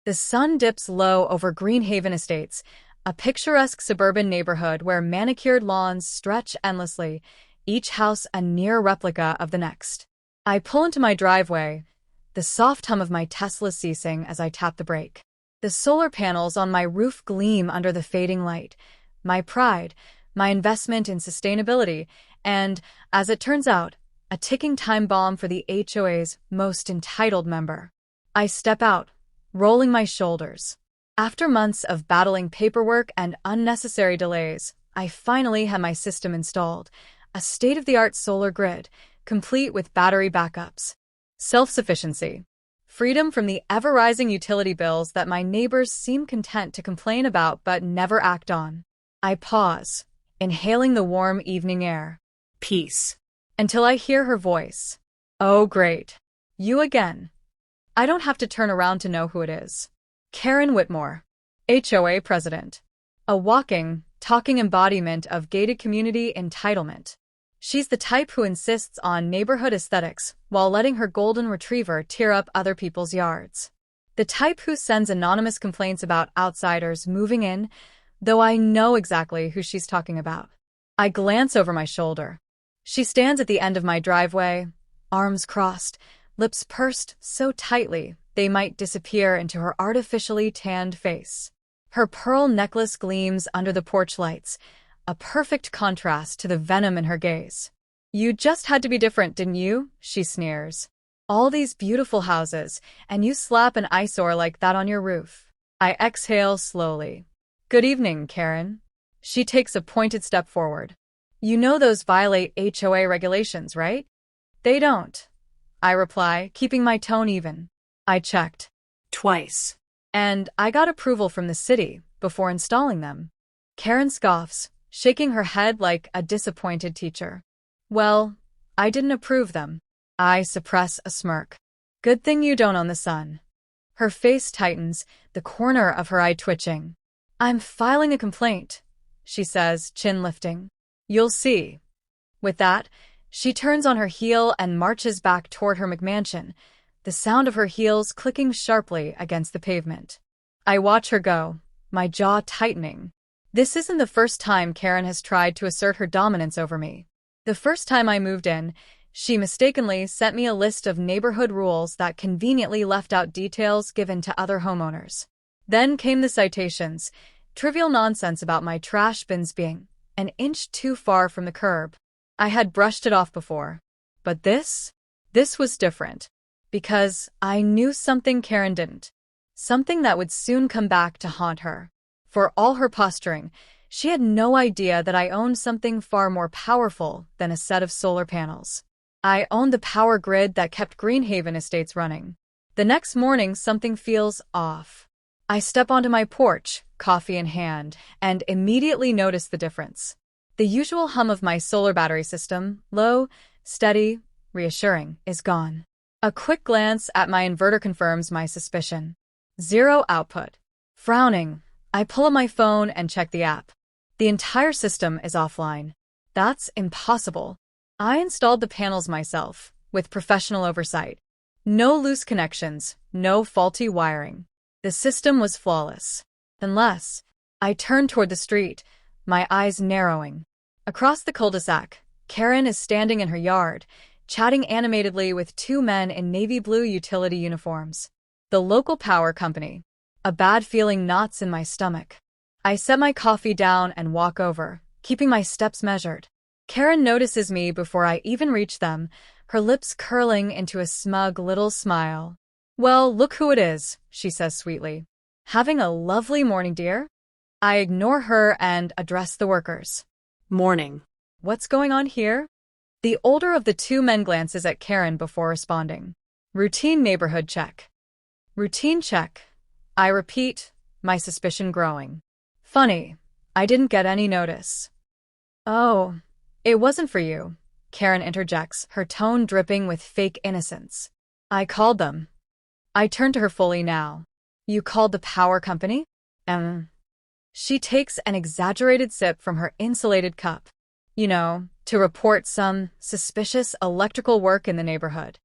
The sun dips low over Greenhaven Estates, a picturesque suburban neighborhood where manicured lawns stretch endlessly, each house a near replica of the next. I pull into my driveway, the soft hum of my Tesla ceasing as I tap the brake. The solar panels on my roof gleam under the fading light, my pride, my investment in sustainability, and, as it turns out, a ticking time bomb for the HOA's most entitled member. I step out, rolling my shoulders. After months of battling paperwork and unnecessary delays, I finally had my system installed, a state-of-the-art solar grid, complete with battery backups. Self-sufficiency. Freedom from the ever-rising utility bills that my neighbors seem content to complain about but never act on. I pause, inhaling the warm evening air. Peace. Until I hear her voice. Oh, great. You again. I don't have to turn around to know who it is. Karen Whitmore, HOA president. A walking, talking embodiment of gated community entitlement. She's the type who insists on neighborhood aesthetics while letting her golden retriever tear up other people's yards. The type who sends anonymous complaints about outsiders moving in, though I know exactly who she's talking about. I glance over my shoulder. She stands at the end of my driveway, arms crossed, lips pursed so tightly they might disappear into her artificially tanned face. Her pearl necklace gleams under the porch lights, a perfect contrast to the venom in her gaze. You just had to be different, didn't you? She sneers. All these beautiful houses, and you slap an eyesore like that on your roof. I exhale slowly. Good evening, Karen. She takes a pointed step forward. You know those violate HOA regulations, right? They don't. I reply, keeping my tone even. I checked. Twice. And I got approval from the city before installing them. Karen scoffs, shaking her head like a disappointed teacher. Well, I didn't approve them. I suppress a smirk. Good thing you don't own the sun. Her face tightens, the corner of her eye twitching. I'm filing a complaint, she says, chin lifting. You'll see. With that, she turns on her heel and marches back toward her McMansion, the sound of her heels clicking sharply against the pavement. I watch her go, my jaw tightening. This isn't the first time Karen has tried to assert her dominance over me. The first time I moved in, she mistakenly sent me a list of neighborhood rules that conveniently left out details given to other homeowners. Then came the citations, trivial nonsense about my trash bins being an inch too far from the curb. I had brushed it off before. But this was different. Because I knew something Karen didn't. Something that would soon come back to haunt her. For all her posturing, she had no idea that I owned something far more powerful than a set of solar panels. I owned the power grid that kept Greenhaven Estates running. The next morning, something feels off. I step onto my porch, coffee in hand, and immediately notice the difference. The usual hum of my solar battery system, low, steady, reassuring, is gone. A quick glance at my inverter confirms my suspicion. Zero output. Frowning, I pull up my phone and check the app. The entire system is offline. That's impossible. I installed the panels myself, with professional oversight. No loose connections, no faulty wiring. The system was flawless. Unless, I turn toward the street, my eyes narrowing. Across the cul-de-sac, Karen is standing in her yard, chatting animatedly with two men in navy blue utility uniforms. The local power company. A bad feeling knots in my stomach. I set my coffee down and walk over, keeping my steps measured. Karen notices me before I even reach them, her lips curling into a smug little smile. Well, look who it is, she says sweetly. Having a lovely morning, dear? I ignore her and address the workers. Morning. What's going on here? The older of the two men glances at Karen before responding. Routine neighborhood check. Routine check. I repeat, my suspicion growing. Funny, I didn't get any notice. Oh, it wasn't for you, Karen interjects, her tone dripping with fake innocence. I called them. I turn to her fully now. You called the power company? She takes an exaggerated sip from her insulated cup. You know, to report some suspicious electrical work in the neighborhood.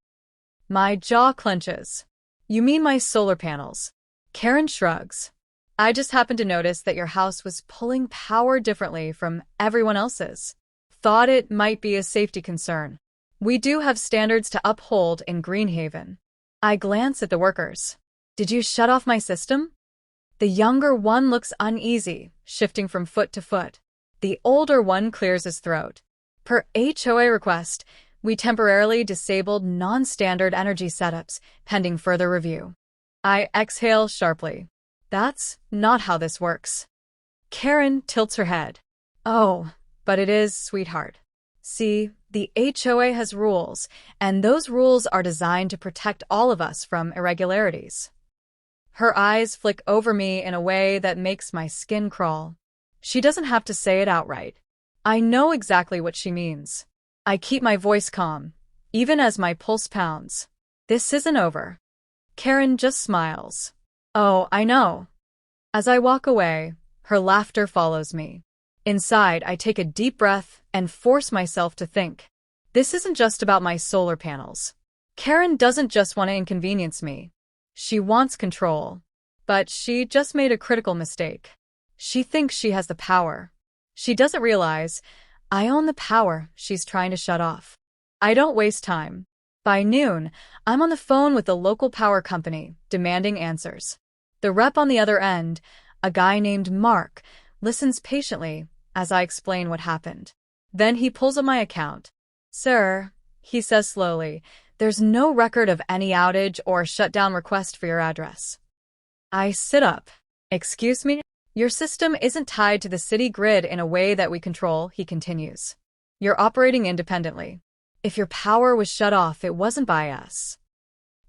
My jaw clenches. You mean my solar panels? Karen shrugs. I just happened to notice that your house was pulling power differently from everyone else's. Thought it might be a safety concern. We do have standards to uphold in Greenhaven. I glance at the workers. Did you shut off my system? The younger one looks uneasy, shifting from foot to foot. The older one clears his throat. Per HOA request, we temporarily disabled non-standard energy setups, pending further review. I exhale sharply. That's not how this works. Karen tilts her head. Oh, but it is, sweetheart. See, the HOA has rules, and those rules are designed to protect all of us from irregularities. Her eyes flick over me in a way that makes my skin crawl. She doesn't have to say it outright. I know exactly what she means. I keep my voice calm, even as my pulse pounds. This isn't over. Karen just smiles. Oh, I know. As I walk away, her laughter follows me. Inside, I take a deep breath and force myself to think. This isn't just about my solar panels. Karen doesn't just want to inconvenience me. She wants control. But she just made a critical mistake. She thinks she has the power. She doesn't realize I own the power she's trying to shut off. I don't waste time. By noon, I'm on the phone with the local power company, demanding answers. The rep on the other end, a guy named Mark, listens patiently as I explain what happened. Then he pulls up my account. Sir, he says slowly, there's no record of any outage or shutdown request for your address. I sit up. Excuse me? Your system isn't tied to the city grid in a way that we control, he continues. You're operating independently. If your power was shut off, it wasn't by us.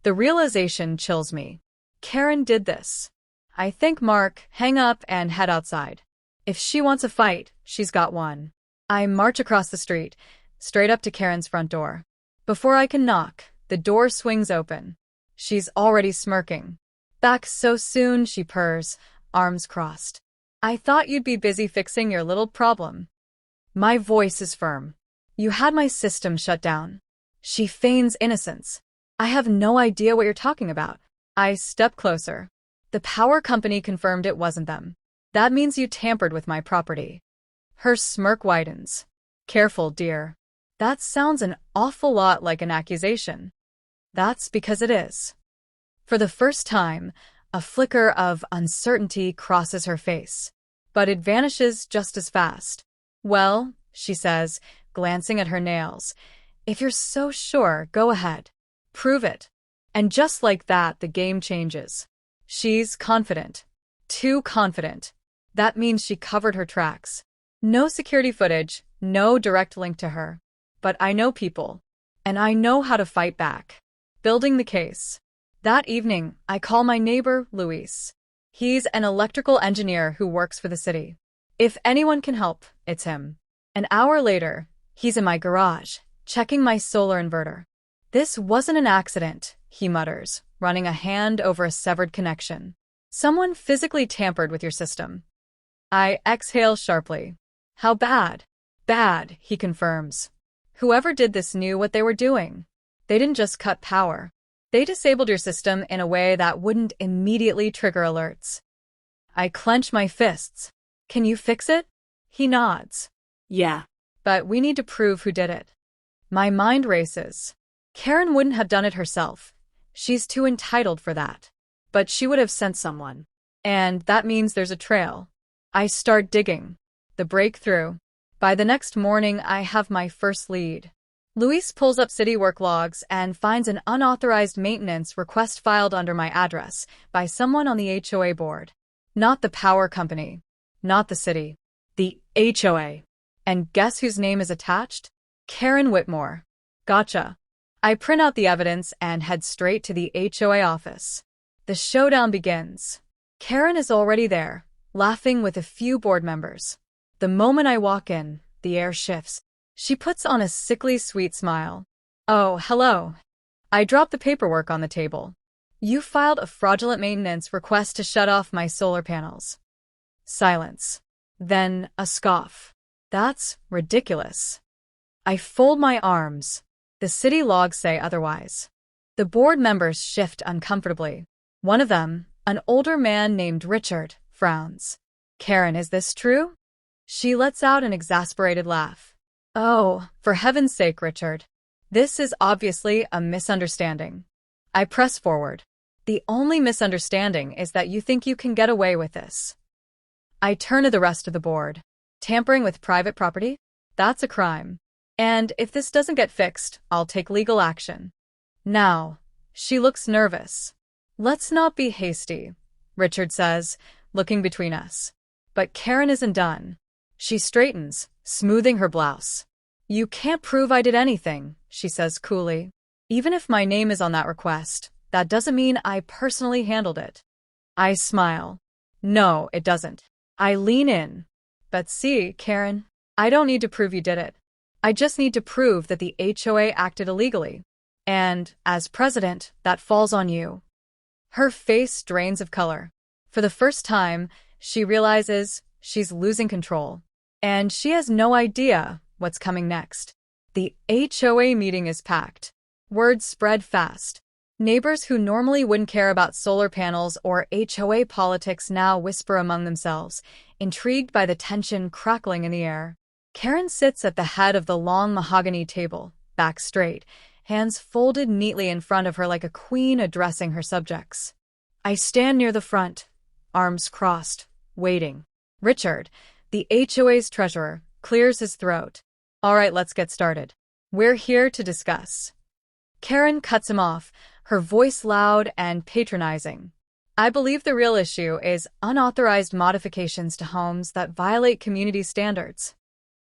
The realization chills me. Karen did this. I think Mark, hang up and head outside. If she wants a fight, she's got one. I march across the street, straight up to Karen's front door. Before I can knock, the door swings open. She's already smirking. Back so soon, she purrs, arms crossed. I thought you'd be busy fixing your little problem. My voice is firm. You had my system shut down. She feigns innocence. I have no idea what you're talking about. I step closer. The power company confirmed it wasn't them. That means you tampered with my property. Her smirk widens. Careful, dear. That sounds an awful lot like an accusation. That's because it is. For the first time, a flicker of uncertainty crosses her face. But it vanishes just as fast. Well, she says, glancing at her nails, if you're so sure, go ahead. Prove it. And just like that, the game changes. She's confident. Too confident. That means she covered her tracks. No security footage, no direct link to her. But I know people. And I know how to fight back. Building the case. That evening, I call my neighbor, Luis. He's an electrical engineer who works for the city. If anyone can help, it's him. An hour later, he's in my garage, checking my solar inverter. This wasn't an accident, he mutters, running a hand over a severed connection. Someone physically tampered with your system. I exhale sharply. How bad? Bad, he confirms. Whoever did this knew what they were doing. They didn't just cut power. They disabled your system in a way that wouldn't immediately trigger alerts. I clench my fists. Can you fix it? He nods. Yeah. But we need to prove who did it. My mind races. Karen wouldn't have done it herself. She's too entitled for that. But she would have sent someone. And that means there's a trail. I start digging. The breakthrough. By the next morning, I have my first lead. Luis pulls up city work logs and finds an unauthorized maintenance request filed under my address by someone on the HOA board. Not the power company. Not the city. The HOA. And guess whose name is attached? Karen Whitmore. Gotcha. I print out the evidence and head straight to the HOA office. The showdown begins. Karen is already there, laughing with a few board members. The moment I walk in, the air shifts. She puts on a sickly sweet smile. Oh, hello. I drop the paperwork on the table. You filed a fraudulent maintenance request to shut off my solar panels. Silence. Then a scoff. That's ridiculous. I fold my arms. The city logs say otherwise. The board members shift uncomfortably. One of them, An older man named Richard frowns. Karen, is this true? She lets out an exasperated laugh. Oh, for heaven's sake, Richard. This is obviously a misunderstanding. I press forward. The only misunderstanding is that you think you can get away with this. I turn to the rest of the board. Tampering with private property? That's a crime. And if this doesn't get fixed, I'll take legal action. Now, she looks nervous. Let's not be hasty, Richard says, looking between us. But Karen isn't done. She straightens, smoothing her blouse. You can't prove I did anything, she says coolly. Even if my name is on that request, that doesn't mean I personally handled it. I smile. No, it doesn't. I lean in. But see, Karen, I don't need to prove you did it. I just need to prove that the HOA acted illegally. And, as president, that falls on you. Her face drains of color. For the first time, she realizes she's losing control. And she has no idea what's coming next. The HOA meeting is packed. Words spread fast. Neighbors who normally wouldn't care about solar panels or HOA politics now whisper among themselves, intrigued by the tension crackling in the air. Karen sits at the head of the long mahogany table, back straight, hands folded neatly in front of her like a queen addressing her subjects. I stand near the front, arms crossed, waiting. Richard, the HOA's treasurer, clears his throat. All right, let's get started. We're here to discuss. Karen cuts him off, her voice loud and patronizing. I believe the real issue is unauthorized modifications to homes that violate community standards.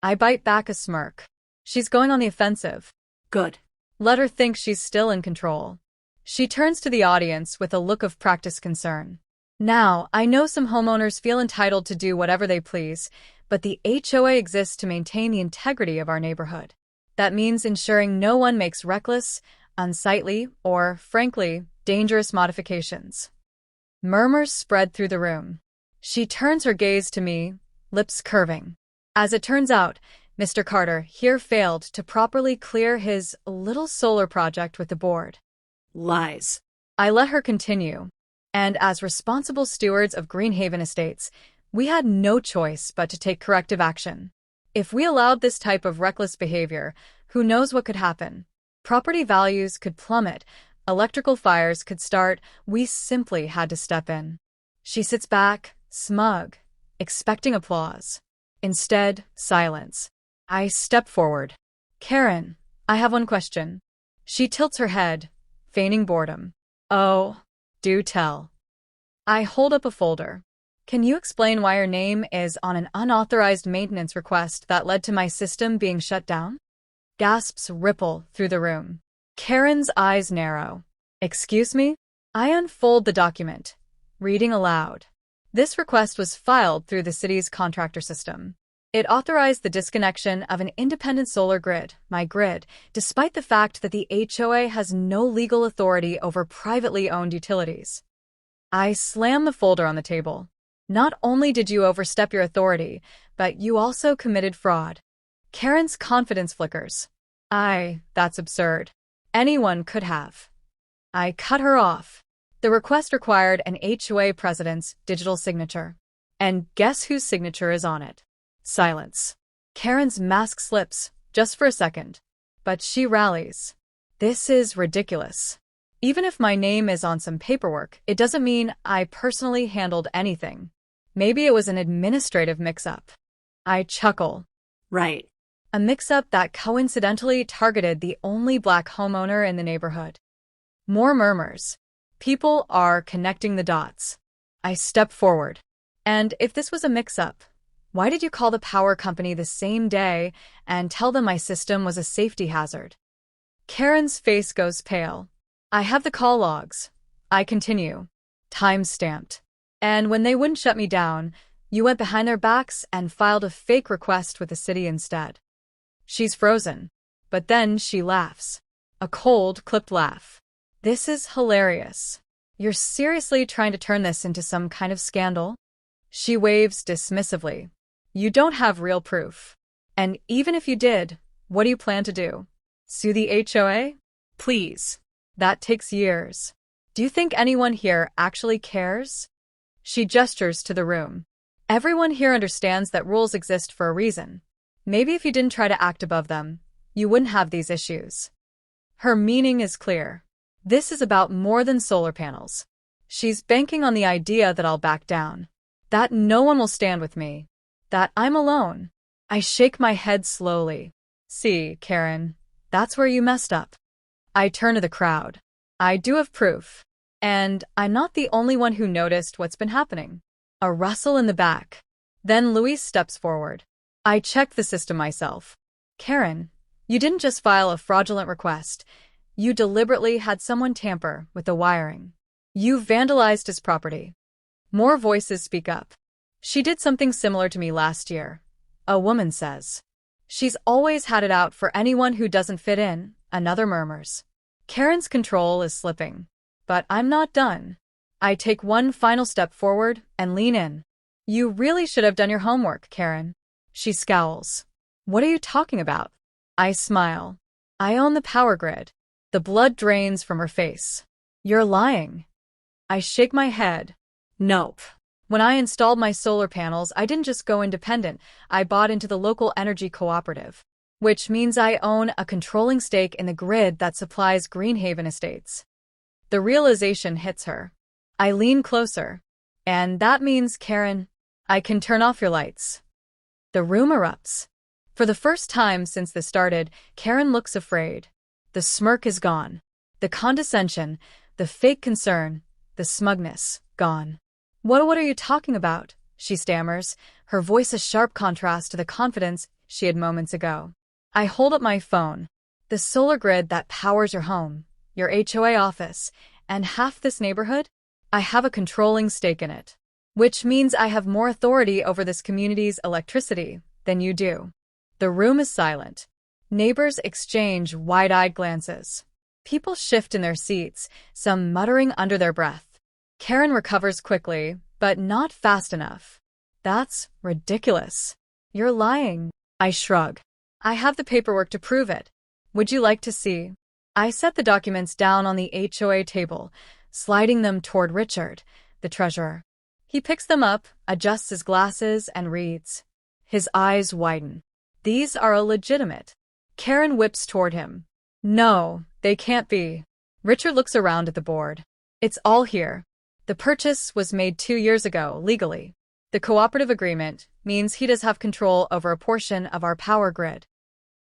I bite back a smirk. She's going on the offensive. Good. Let her think she's still in control. She turns to the audience with a look of practiced concern. Now, I know some homeowners feel entitled to do whatever they please, but the HOA exists to maintain the integrity of our neighborhood. That means ensuring no one makes reckless, unsightly, or, frankly, dangerous modifications. Murmurs spread through the room. She turns her gaze to me, lips curving. As it turns out, Mr. Carter here failed to properly clear his little solar project with the board. Lies. I let her continue, and as responsible stewards of Greenhaven Estates, we had no choice but to take corrective action. If we allowed this type of reckless behavior, who knows what could happen? Property values could plummet, electrical fires could start, we simply had to step in. She sits back, smug, expecting applause. Instead, silence. I step forward. Karen, I have one question. She tilts her head, feigning boredom. Oh, do tell. I hold up a folder. Can you explain why your name is on an unauthorized maintenance request that led to my system being shut down? Gasps ripple through the room. Karen's eyes narrow. Excuse me? I unfold the document, reading aloud. This request was filed through the city's contractor system. It authorized the disconnection of an independent solar grid, my grid, despite the fact that the HOA has no legal authority over privately owned utilities. I slam the folder on the table. Not only did you overstep your authority, but you also committed fraud. Karen's confidence flickers. That's absurd. Anyone could have. I cut her off. The request required an HOA president's digital signature. And guess whose signature is on it? Silence. Karen's mask slips, just for a second. But she rallies. This is ridiculous. Even if my name is on some paperwork, it doesn't mean I personally handled anything. Maybe it was an administrative mix-up. I chuckle. Right. A mix-up that coincidentally targeted the only black homeowner in the neighborhood. More murmurs. People are connecting the dots. I step forward. And if this was a mix-up, why did you call the power company the same day and tell them my system was a safety hazard? Karen's face goes pale. I have the call logs. I continue. Time-stamped. And when they wouldn't shut me down, you went behind their backs and filed a fake request with the city instead. She's frozen. But then she laughs. A cold, clipped laugh. This is hilarious. You're seriously trying to turn this into some kind of scandal? She waves dismissively. You don't have real proof. And even if you did, what do you plan to do? Sue the HOA? Please. That takes years. Do you think anyone here actually cares? She gestures to the room. Everyone here understands that rules exist for a reason. Maybe if you didn't try to act above them, you wouldn't have these issues. Her meaning is clear. This is about more than solar panels. She's banking on the idea that I'll back down. That no one will stand with me. That I'm alone. I shake my head slowly. See, Karen, that's where you messed up. I turn to the crowd. I do have proof. And I'm not the only one who noticed what's been happening. A rustle in the back. Then Luis steps forward. I checked the system myself. Karen, you didn't just file a fraudulent request. You deliberately had someone tamper with the wiring. You vandalized his property. More voices speak up. She did something similar to me last year. A woman says. She's always had it out for anyone who doesn't fit in, another murmurs. Karen's control is slipping. But I'm not done. I take one final step forward and lean in. You really should have done your homework, Karen. She scowls. What are you talking about? I smile. I own the power grid. The blood drains from her face. You're lying. I shake my head. Nope. When I installed my solar panels, I didn't just go independent. I bought into the local energy cooperative, which means I own a controlling stake in the grid that supplies Greenhaven Estates. The realization hits her. I lean closer. And that means, Karen, I can turn off your lights. The room erupts. For the first time since this started, Karen looks afraid. The smirk is gone. The condescension, the fake concern, the smugness, gone. What are you talking about? She stammers, her voice a sharp contrast to the confidence she had moments ago. I hold up my phone. The solar grid that powers your home, your HOA office, and half this neighborhood? I have a controlling stake in it. Which means I have more authority over this community's electricity than you do. The room is silent. Neighbors exchange wide-eyed glances. People shift in their seats, some muttering under their breath. Karen recovers quickly, but not fast enough. That's ridiculous. You're lying. I shrug. I have the paperwork to prove it. Would you like to see? I set the documents down on the HOA table, sliding them toward Richard, the treasurer. He picks them up, adjusts his glasses, and reads. His eyes widen. These are illegitimate. Karen whips toward him. No, they can't be. Richard looks around at the board. It's all here. The purchase was made 2 years ago, legally. The cooperative agreement means he does have control over a portion of our power grid.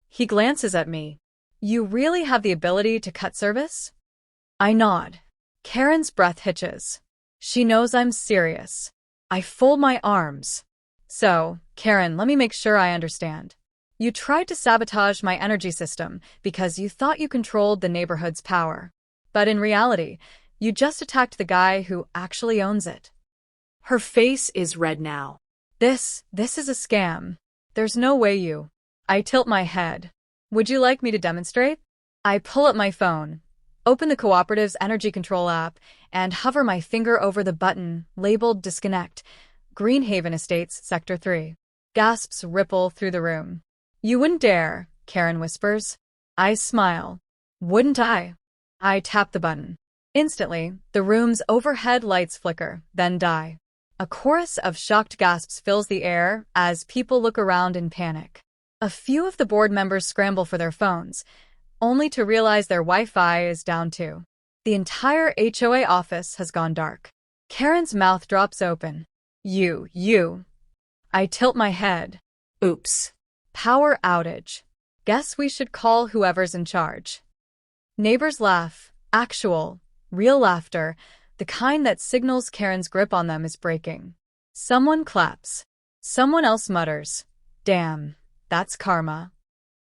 He glances at me. You really have the ability to cut service? I nod. Karen's breath hitches. She knows I'm serious. I fold my arms. So, Karen, let me make sure I understand. You tried to sabotage my energy system because you thought you controlled the neighborhood's power. But in reality, you just attacked the guy who actually owns it. Her face is red now. This is a scam. There's no way you... I tilt my head. Would you like me to demonstrate? I pull up my phone, open the cooperative's energy control app, and hover my finger over the button labeled Disconnect. Greenhaven Estates, Sector 3. Gasps ripple through the room. You wouldn't dare, Karen whispers. I smile. Wouldn't I? I tap the button. Instantly, the room's overhead lights flicker, then die. A chorus of shocked gasps fills the air as people look around in panic. A few of the board members scramble for their phones, only to realize their Wi-Fi is down too. The entire HOA office has gone dark. Karen's mouth drops open. You. I tilt my head. Oops. Power outage. Guess we should call whoever's in charge. Neighbors laugh. Actual, real laughter, the kind that signals Karen's grip on them is breaking. Someone claps. Someone else mutters. Damn, that's karma.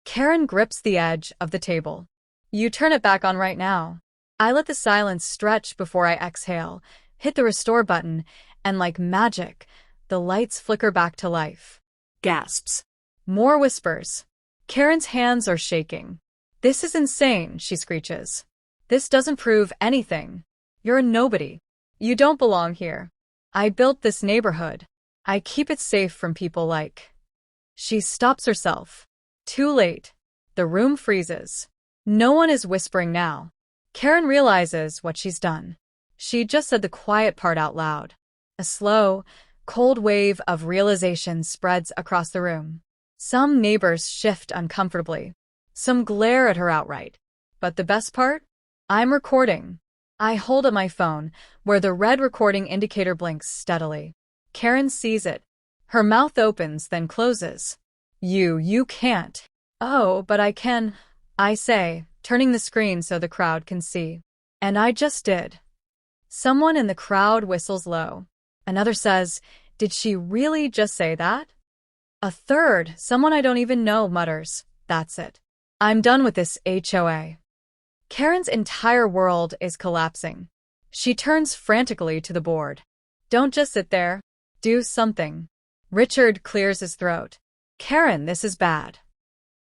Karen grips the edge of the table. You turn it back on right now. I let the silence stretch before I exhale, hit the restore button, and like magic, the lights flicker back to life. Gasps. More whispers. Karen's hands are shaking. This is insane, she screeches. This doesn't prove anything. You're a nobody. You don't belong here. I built this neighborhood. I keep it safe from people like... She stops herself. Too late. The room freezes. No one is whispering now. Karen realizes what she's done. She just said the quiet part out loud. A slow, cold wave of realization spreads across the room. Some neighbors shift uncomfortably. Some glare at her outright. But the best part? I'm recording. I hold up my phone, where the red recording indicator blinks steadily. Karen sees it. Her mouth opens, then closes. You can't. Oh, but I can, I say, turning the screen so the crowd can see. And I just did. Someone in the crowd whistles low. Another says, "Did she really just say that?" A third, someone I don't even know, mutters, "That's it. I'm done with this HOA." Karen's entire world is collapsing. She turns frantically to the board. "Don't just sit there. Do something." Richard clears his throat. "Karen, this is bad."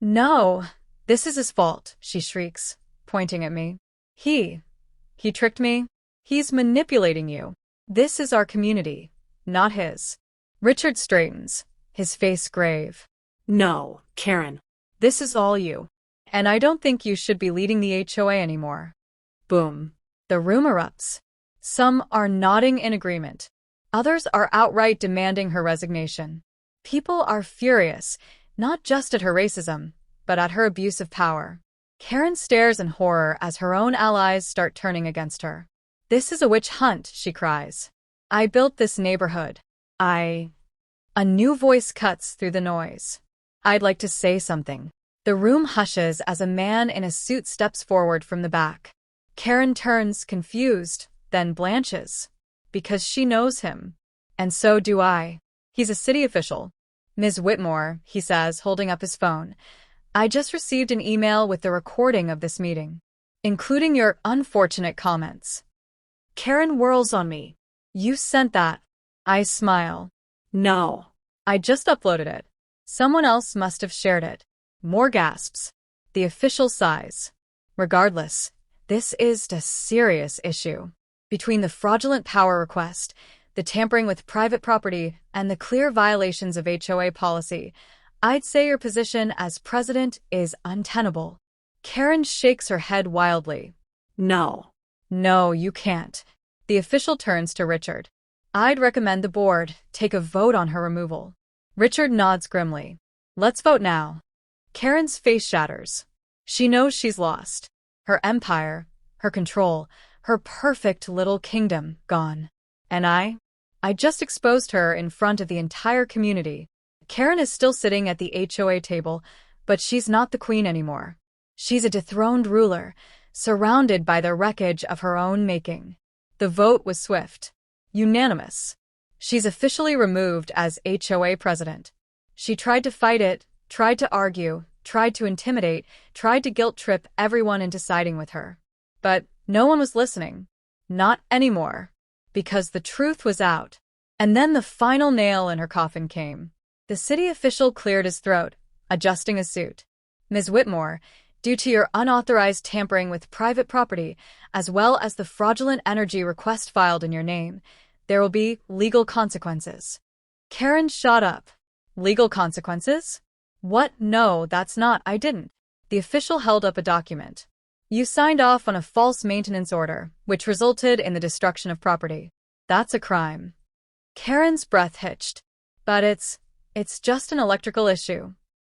"No, this is his fault," she shrieks, pointing at me. He tricked me. He's manipulating you. This is our community, not his." Richard straightens, his face grave. "No, Karen. "This is all you. And I don't think you should be leading the HOA anymore." Boom. The room erupts. Some are nodding in agreement. Others are outright demanding her resignation. People are furious, not just at her racism, but at her abuse of power. Karen stares in horror as her own allies start turning against her. "This is a witch hunt," she cries. "I built this neighborhood. A new voice cuts through the noise. "I'd like to say something." The room hushes as a man in a suit steps forward from the back. Karen turns, confused, then blanches. Because she knows him. And so do I. He's a city official. "Ms. Whitmore," he says, holding up his phone, "I just received an email with the recording of this meeting, including your unfortunate comments." Karen whirls on me. "You sent that?" I smile. "No. "I just uploaded it. Someone else must have shared it." More gasps. The official sighs. "Regardless, this is a serious issue. Between the fraudulent power request, the tampering with private property, and the clear violations of HOA policy, I'd say your position as president is untenable." Karen shakes her head wildly. No. "No, you can't." The official turns to Richard. "I'd recommend the board take a vote on her removal." Richard nods grimly. "Let's vote now." Karen's face shatters. She knows she's lost. Her empire, her control, her perfect little kingdom gone. And I just exposed her in front of the entire community. Karen is still sitting at the HOA table, but she's not the queen anymore. She's a dethroned ruler, surrounded by the wreckage of her own making. The vote was swift. Unanimous. She's officially removed as HOA president. She tried to fight it, tried to argue, tried to intimidate, tried to guilt-trip everyone into siding with her. But no one was listening. Not anymore. Because the truth was out. And then the final nail in her coffin came. The city official cleared his throat, adjusting his suit. "Ms. Whitmore, due to your unauthorized tampering with private property, as well as the fraudulent energy request filed in your name, there will be legal consequences." Karen shot up. "Legal consequences? What? No, that's not. I didn't." The official held up a document. "You signed off on a false maintenance order, which resulted in the destruction of property. That's a crime." Karen's breath hitched. "But it's just an electrical issue."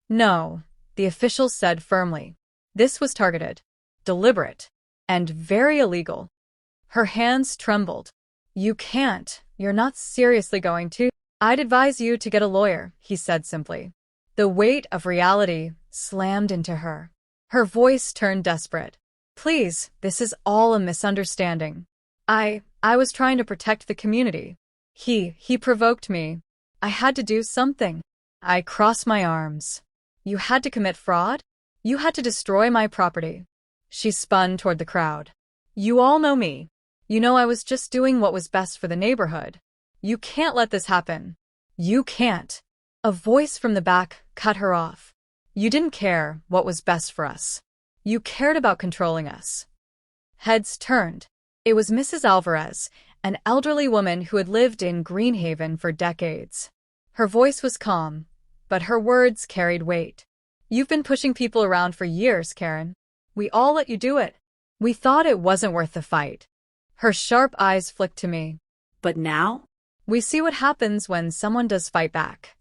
"No," the official said firmly. "This was targeted, deliberate, and very illegal." Her hands trembled. "You can't. You're not seriously going to." "I'd advise you to get a lawyer," he said simply. The weight of reality slammed into her. Her voice turned desperate. "Please, this is all a misunderstanding. I was trying to protect the community. He provoked me. I had to do something." I crossed my arms. "You had to commit fraud? You had to destroy my property." She spun toward the crowd. "You all know me. You know I was just doing what was best for the neighborhood. You can't let this happen. You can't." A voice from the back cut her off. "You didn't care what was best for us. You cared about controlling us." Heads turned. It was Mrs. Alvarez, an elderly woman who had lived in Greenhaven for decades. Her voice was calm, but her words carried weight. "You've been pushing people around for years, Karen. We all let you do it. We thought it wasn't worth the fight." Her sharp eyes flicked to me. But now? We see what happens when someone does fight back.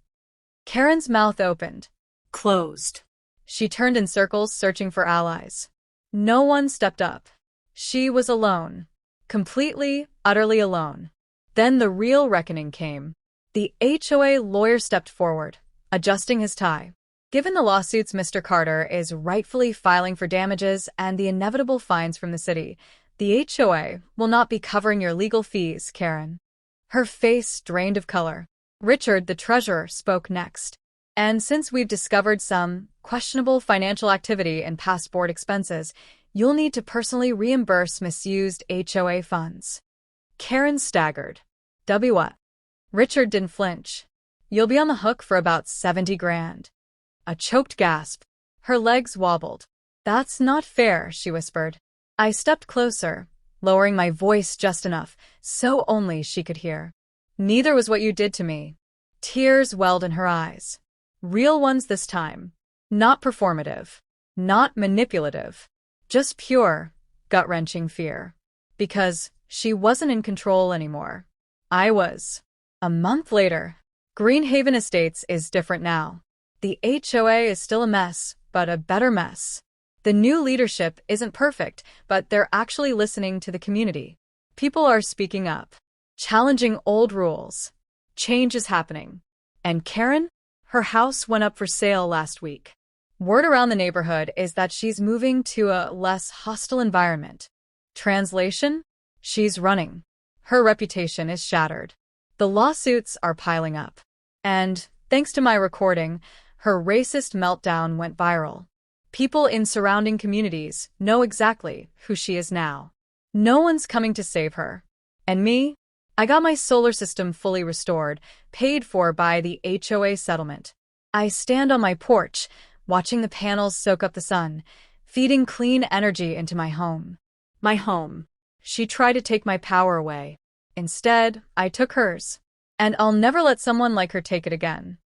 Karen's mouth opened. Closed. She turned in circles, searching for allies. No one stepped up. She was alone. Completely, utterly alone. Then the real reckoning came. The HOA lawyer stepped forward, adjusting his tie. Given the lawsuits Mr. Carter is rightfully filing for damages and the inevitable fines from the city, the HOA will not be covering your legal fees, Karen. Her face drained of color. Richard, the treasurer, spoke next. And since we've discovered some questionable financial activity in past board expenses, you'll need to personally reimburse misused HOA funds. Karen staggered. What? Richard didn't flinch. You'll be on the hook for about 70 grand. A choked gasp. Her legs wobbled. That's not fair, she whispered. I stepped closer, lowering my voice just enough, so only she could hear. Neither was what you did to me. Tears welled in her eyes. Real ones this time. Not performative. Not manipulative. Just pure, gut-wrenching fear. Because she wasn't in control anymore. I was. A month later, Greenhaven Estates is different now. The HOA is still a mess, but a better mess. The new leadership isn't perfect, but they're actually listening to the community. People are speaking up, challenging old rules. Change is happening. And Karen? Her house went up for sale last week. Word around the neighborhood is that she's moving to a less hostile environment. Translation? She's running. Her reputation is shattered. The lawsuits are piling up. And, thanks to my recording, her racist meltdown went viral. People in surrounding communities know exactly who she is now. No one's coming to save her. And me? I got my solar system fully restored, paid for by the HOA settlement. I stand on my porch, watching the panels soak up the sun, feeding clean energy into my home. My home. She tried to take my power away. Instead, I took hers. And I'll never let someone like her take it again.